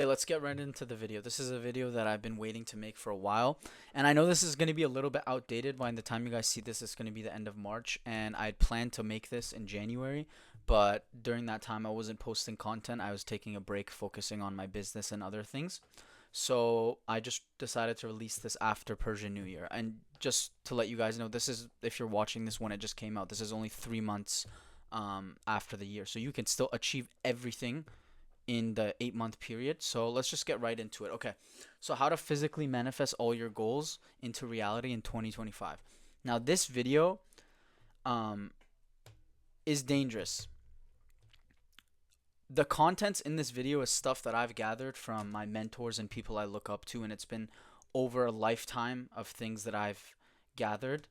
Hey, let's get right into the video. This is a video that I've been waiting to make for a while, and I know this is going to be a little bit outdated. By the time you guys see this, it's going to be the end of March, and I'd planned to make this in January, but during that time I wasn't posting content. I was taking a break, focusing on my business and other things. So I just decided to release this after Persian New Year. And just to let you guys know, this is, if you're watching this when it just came out, this is only 3 months after the year. So you can still achieve everything in the 8 month period. So let's just get right into it. Okay. So how to physically manifest all your goals into reality in 2025. Now this video um is dangerous. The contents in this video is stuff that I've gathered from my mentors and people I look up to, and it's been over a lifetime of things that I've gathered.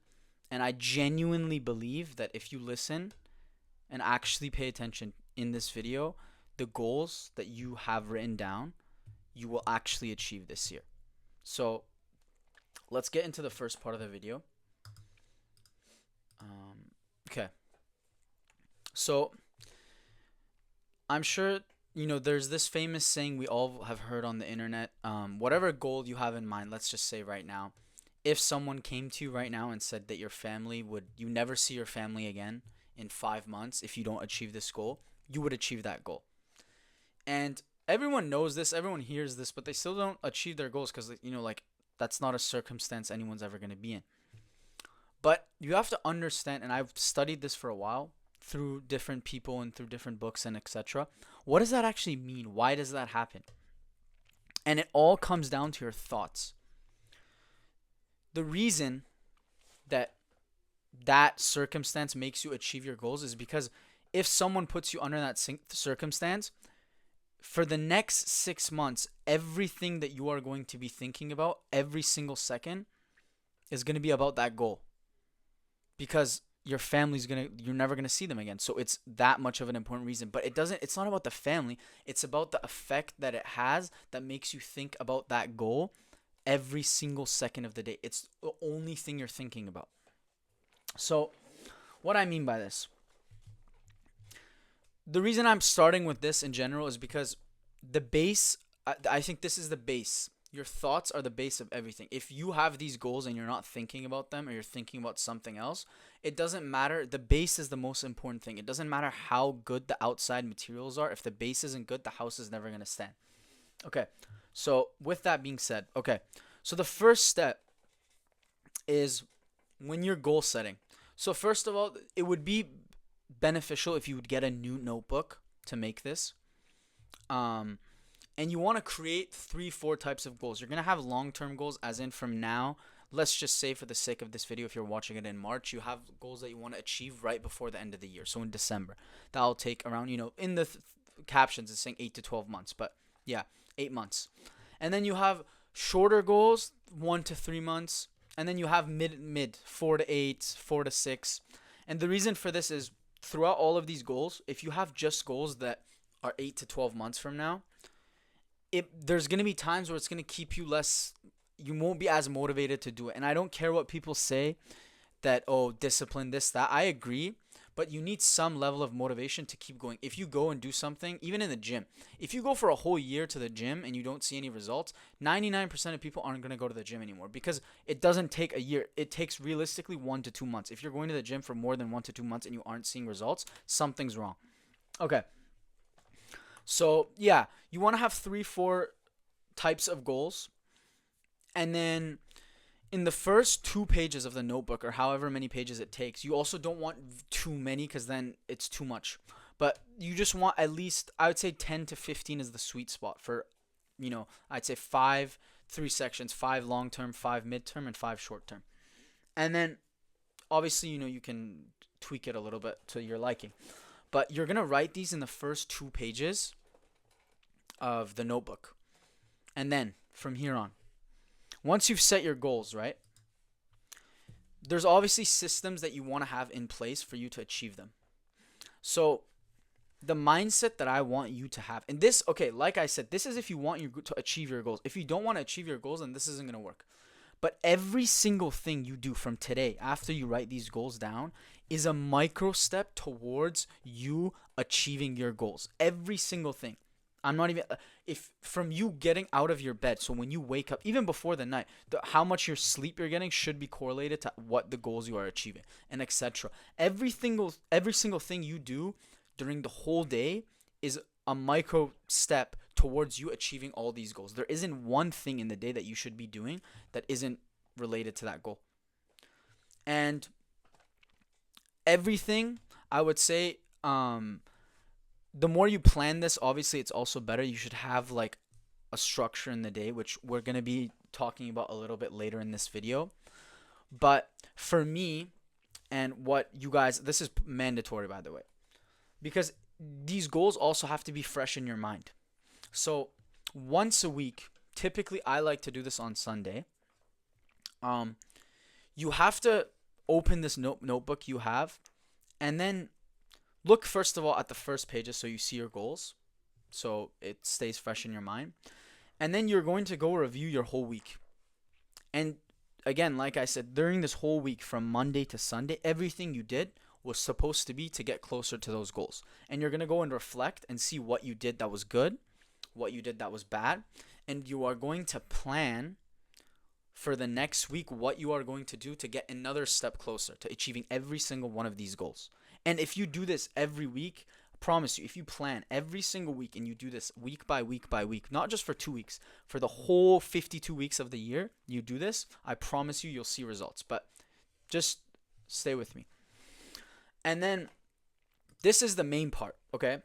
And I genuinely believe that if you listen and actually pay attention in this video, the goals that you have written down, you will actually achieve this year. So let's get into the first part of the video. Okay. So I'm sure there's this famous saying we all have heard on the internet. Whatever goal you have in mind, let's just say right now, if someone came to you right now and said that you never see your family again in 5 months if you don't achieve this goal, you would achieve that goal. And everyone knows this, everyone hears this, but they still don't achieve their goals because, like, that's not a circumstance anyone's ever going to be in. But you have to understand, and I've studied this for a while through different people and through different books and etc. What does that actually mean? Why does that happen? And it all comes down to your thoughts. The reason that that circumstance makes you achieve your goals is because if someone puts you under that circumstance, for the next 6 months, everything that you are going to be thinking about every single second is going to be about that goal, because you're never going to see them again. So it's that much of an important reason. But it's not about the family. It's about the effect that it has that makes you think about that goal every single second of the day. It's the only thing you're thinking about. So what I mean by this, the reason I'm starting with this in general is because the base, I think this is the base. Your thoughts are the base of everything. If you have these goals and you're not thinking about them, or you're thinking about something else, it doesn't matter. The base is the most important thing. It doesn't matter how good the outside materials are. If the base isn't good, the house is never going to stand. Okay. So with that being said, okay. So the first step is when you're goal setting. So first of all, it would be beneficial if you would get a new notebook to make this. And you want to create 3-4 types of goals. You're going to have long-term goals, as in from now. Let's just say, for the sake of this video, if you're watching it in March, you have goals that you want to achieve right before the end of the year. So in December, that'll take around, in the captions, it's saying 8 to 12 months. But yeah, 8 months. And then you have shorter goals, 1 to 3 months. And then you have mid 4 to 8, 4 to 6. And the reason for this is, throughout all of these goals, if you have just goals that are 8 to 12 months from now, there's going to be times where it's going to keep you you won't be as motivated to do it. And I don't care what people say that, oh, discipline, this, that. I agree, but you need some level of motivation to keep going. If you go and do something, even in the gym, if you go for a whole year to the gym and you don't see any results, 99% of people aren't going to go to the gym anymore, because it doesn't take a year. It takes realistically 1 to 2 months. If you're going to the gym for more than 1 to 2 months and you aren't seeing results, something's wrong. Okay. So yeah, you want to have 3-4 types of goals. And then in the first 2 pages of the notebook, or however many pages it takes, you also don't want too many, because then it's too much. But you just want at least, I would say 10 to 15 is the sweet spot for, I'd say 3 sections, 5 long-term, 5 mid-term, and 5 short-term. And then obviously, you can tweak it a little bit to your liking. But you're going to write these in the first 2 pages of the notebook. And then from here on, once you've set your goals, right, there's obviously systems that you want to have in place for you to achieve them. So the mindset that I want you to have, and this, okay, like I said, this is if you want you to achieve your goals. If you don't want to achieve your goals, then this isn't going to work. But every single thing you do from today, after you write these goals down, is a micro step towards you achieving your goals. Every single thing. I'm not even if from you getting out of your bed. So when you wake up, even before the night, how much your sleep you're getting should be correlated to what the goals you are achieving, and etc. Every single thing you do during the whole day is a micro step towards you achieving all these goals. There isn't one thing in the day that you should be doing that isn't related to that goal. And everything, I would say, the more you plan this, obviously it's also better. You should have like a structure in the day, which we're going to be talking about a little bit later in this video. But for me, and what you guys, this is mandatory, by the way, because these goals also have to be fresh in your mind. So once a week, typically I like to do this on Sunday. You have to open this notebook you have, and then look first of all at the first pages so you see your goals, so it stays fresh in your mind. And then you're going to go review your whole week. And again, like I said, during this whole week from Monday to Sunday, everything you did was supposed to be to get closer to those goals. And you're going to go and reflect and see what you did that was good, what you did that was bad, and you are going to plan for the next week what you are going to do to get another step closer to achieving every single one of these goals. And if you do this every week, I promise you, if you plan every single week and you do this week by week by week, not just for 2 weeks, for the whole 52 weeks of the year, you do this, I promise you'll see results. But just stay with me. And then this is the main part, okay?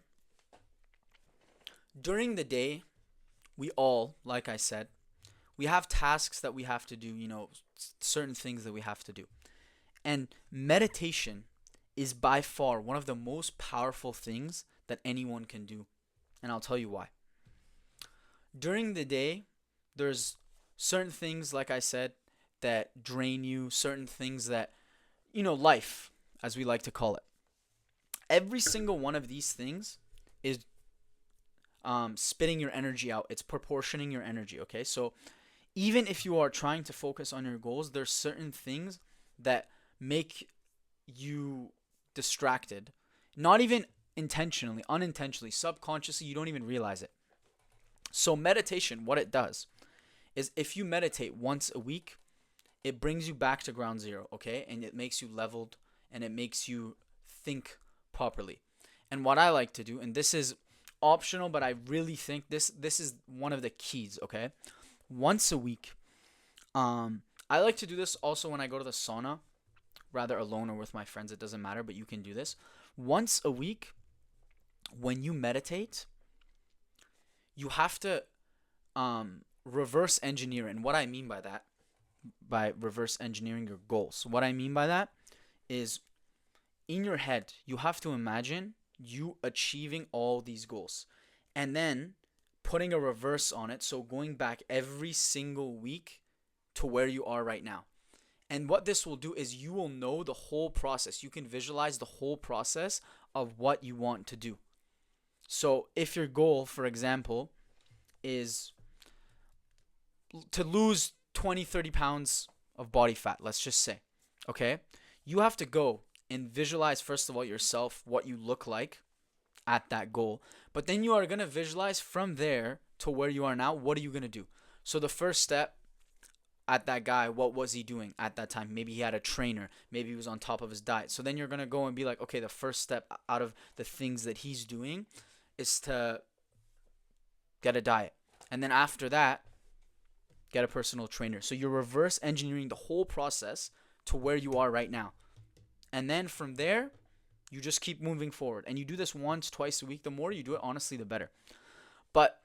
During the day, we all, like I said, we have tasks that we have to do, certain things that we have to do. And meditation is by far one of the most powerful things that anyone can do. And I'll tell you why. During the day, there's certain things, like I said, that drain you, certain things that, life, as we like to call it. Every single one of these things is spitting your energy out. It's proportioning your energy, okay? So even if you are trying to focus on your goals, there's certain things that make you distracted, not even intentionally, unintentionally, subconsciously, you don't even realize it. So meditation, what it does is if you meditate once a week, it brings you back to ground zero, okay? And it makes you leveled, and it makes you think properly. And what I like to do, and this is optional, but I really think this is one of the keys, okay? Once a week, I like to do this also when I go to the sauna, rather alone or with my friends, it doesn't matter, but you can do this. Once a week, when you meditate, you have to reverse engineer. And what I mean by that, by reverse engineering your goals, what I mean by that is in your head, you have to imagine you achieving all these goals and then putting a reverse on it. So going back every single week to where you are right now. And what this will do is you will know the whole process. You can visualize the whole process of what you want to do. So if your goal, for example, is to lose 20, 30 pounds of body fat, let's just say, okay? You have to go and visualize, first of all, yourself, what you look like at that goal. But then you are going to visualize from there to where you are now, what are you going to do? So the first step, at that guy, what was he doing at that time? Maybe he had a trainer. Maybe he was on top of his diet. So then you're going to go and be like, okay, the first step out of the things that he's doing is to get a diet. And then after that, get a personal trainer. So you're reverse engineering the whole process to where you are right now. And then from there, you just keep moving forward. And you do this once, twice a week. The more you do it, honestly, the better. But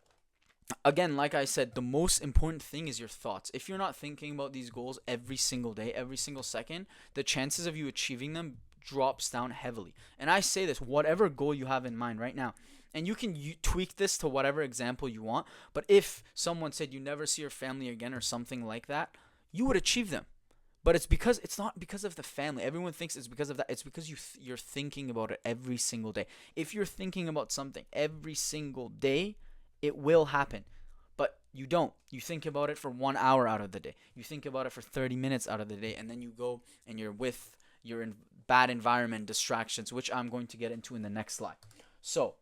again, like I said, the most important thing is your thoughts. If you're not thinking about these goals every single day, every single second, the chances of you achieving them drops down heavily. And I say this, whatever goal you have in mind right now, and you can tweak this to whatever example you want, but if someone said you never see your family again or something like that, you would achieve them. But it's not because of the family. Everyone thinks it's because of that. It's because you're thinking about it every single day. If you're thinking about something every single day, it will happen. But you don't. You think about it for 1 hour out of the day. You think about it for 30 minutes out of the day. And then you go and you're in bad environment, distractions, which I'm going to get into in the next slide. So,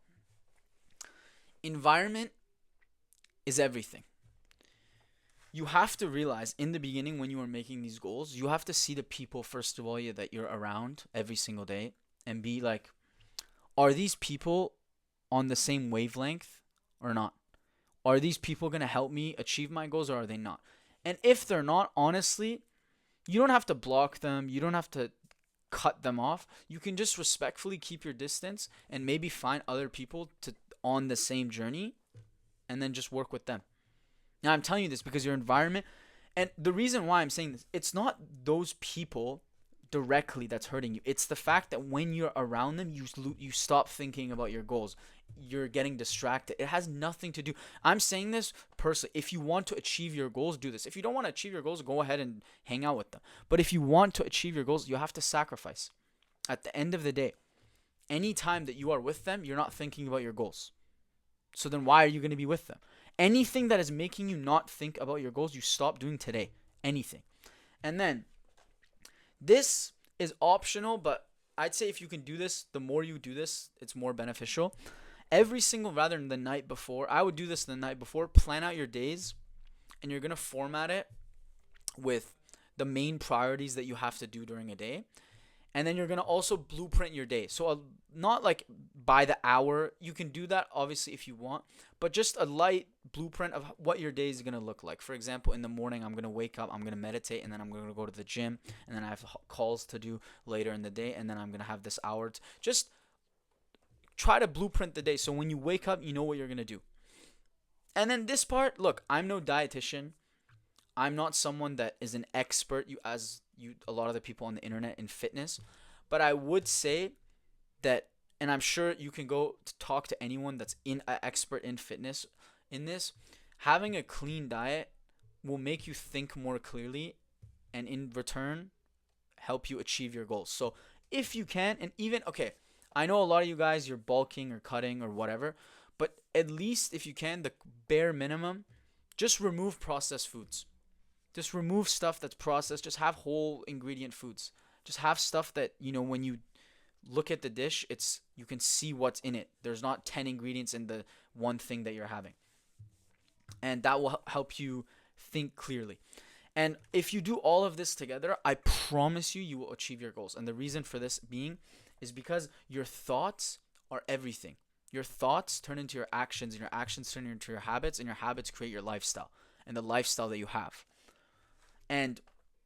Environment is everything. You have to realize in the beginning when you are making these goals, you have to see the people first of all that you're around every single day and be like, are these people on the same wavelength or not? Are these people going to help me achieve my goals or are they not? And if they're not, honestly, you don't have to block them. You don't have to cut them off. You can just respectfully keep your distance and maybe find other people to on the same journey and then just work with them. Now, I'm telling you this because your environment, and the reason why I'm saying this, it's not those people directly that's hurting you. It's the fact that when you're around them, you stop thinking about your goals. You're getting distracted. It has nothing to do. I'm saying this personally. If you want to achieve your goals, do this. If you don't want to achieve your goals, go ahead and hang out with them. But if you want to achieve your goals, you have to sacrifice. At the end of the day, any time that you are with them, you're not thinking about your goals. So then why are you going to be with them? Anything that is making you not think about your goals, you stop doing today. Anything. And then this is optional, but I'd say if you can do this, the more you do this, it's more beneficial. Rather than the night before, I would do this the night before, plan out your days, and you're going to format it with the main priorities that you have to do during a day. And then you're going to also blueprint your day. So not like by the hour. You can do that obviously if you want, but just a light blueprint of what your day is going to look like. For example, in the morning, I'm going to wake up, I'm going to meditate, and then I'm going to go to the gym, and then I have calls to do later in the day, and then I'm going to have this hour. Just try to blueprint the day so when you wake up, you know what you're going to do. And then this part, look, I'm no dietitian. I'm not someone that is an expert, a lot of the people on the internet in fitness, but I would say that, and I'm sure you can go to talk to anyone that's an expert in fitness in this, having a clean diet will make you think more clearly and in return help you achieve your goals. So if you can, and even, okay, I know a lot of you guys, you're bulking or cutting or whatever, but at least if you can, the bare minimum, just remove processed foods. Just remove stuff that's processed. Just have whole ingredient foods. Just have stuff that, when you look at the dish, you can see what's in it. There's not 10 ingredients in the one thing that you're having. And that will help you think clearly. And if you do all of this together, I promise you will achieve your goals. And the reason for this being is because your thoughts are everything. Your thoughts turn into your actions, and your actions turn into your habits, and your habits create your lifestyle and the lifestyle that you have. And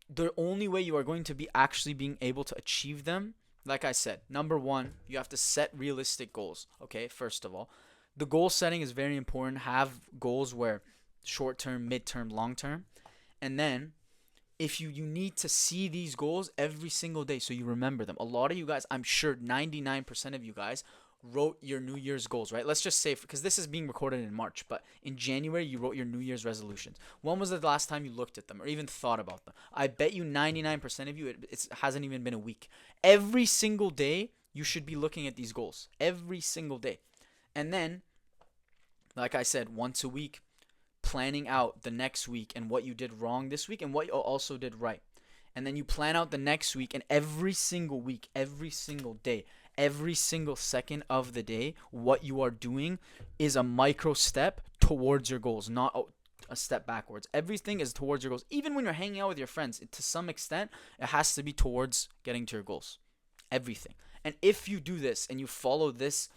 the only way you are going to be actually being able to achieve them, like I said, number one, you have to set realistic goals. Okay, first of all, the goal setting is very important. Have goals where short-term, mid-term, long-term. And then if you need to see these goals every single day so you remember them. A lot of you guys, I'm sure 99% of you guys wrote your New Year's goals, right? Let's just say, because this is being recorded in March, but in January, you wrote your New Year's resolutions. When was the last time you looked at them or even thought about them? I bet you 99% of you, it hasn't even been a week. Every single day, you should be looking at these goals. Every single day. And then, like I said, once a week, planning out the next week and what you did wrong this week and what you also did right. And then you plan out the next week, and every single week, every single day, every single second of the day, what you are doing is a micro step towards your goals, not a step backwards. Everything is towards your goals. Even when you're hanging out with your friends, to some extent, it has to be towards getting to your goals. Everything. And if you do this and you follow this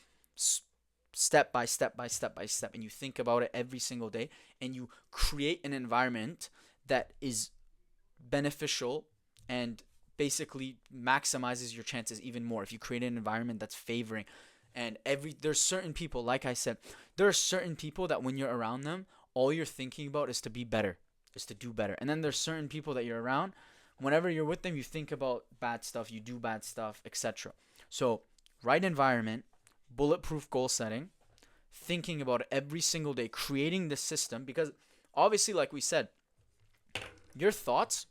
step by step by step by step, and you think about it every single day, and you create an environment that is beneficial and basically maximizes your chances even more, if you create an environment that's favoring, and there's certain people, like I said, there are certain people that when you're around them, all you're thinking about is to be better, is to do better. And then there's certain people that you're around, whenever you're with them, you think about bad stuff, you do bad stuff, etc. So right environment, bulletproof goal setting, thinking about it every single day, creating the system, because obviously, like we said, your thoughts,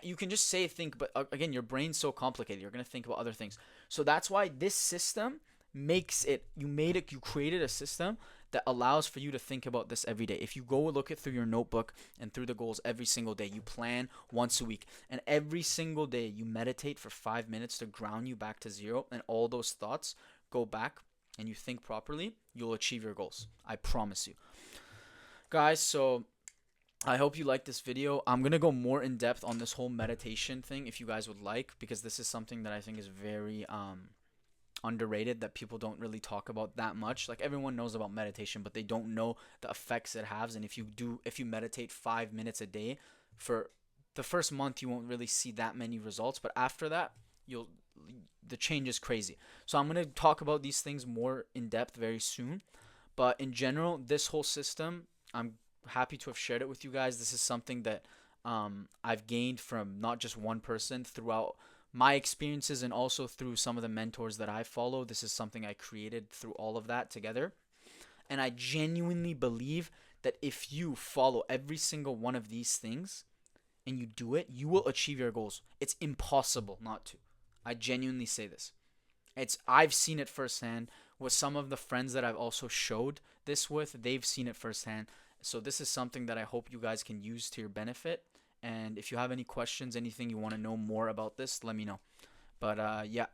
you can just think, but again, your brain's so complicated. You're going to think about other things. So that's why this system you created a system that allows for you to think about this every day. If you go look it through your notebook and through the goals every single day, you plan once a week, and every single day you meditate for 5 minutes to ground you back to zero, and all those thoughts go back and you think properly, you'll achieve your goals. I promise you. Guys, so I hope you like this video. I'm going to go more in depth on this whole meditation thing if you guys would like, because this is something that I think is very underrated, that people don't really talk about that much. Like, everyone knows about meditation, but they don't know the effects it has. And if you meditate 5 minutes a day, for the first month you won't really see that many results, but after that, you'll the change is crazy. So I'm going to talk about these things more in depth very soon. But in general, this whole system, I'm happy to have shared it with you guys. This is something that I've gained from not just one person, throughout my experiences and also through some of the mentors that I follow. This is something I created through all of that together. And I genuinely believe that if you follow every single one of these things and you do it, you will achieve your goals. It's impossible not to. I genuinely say this. I've seen it firsthand with some of the friends that I've also showed this with. They've seen it firsthand. So this is something that I hope you guys can use to your benefit. And if you have any questions, anything you want to know more about this, let me know. But yeah,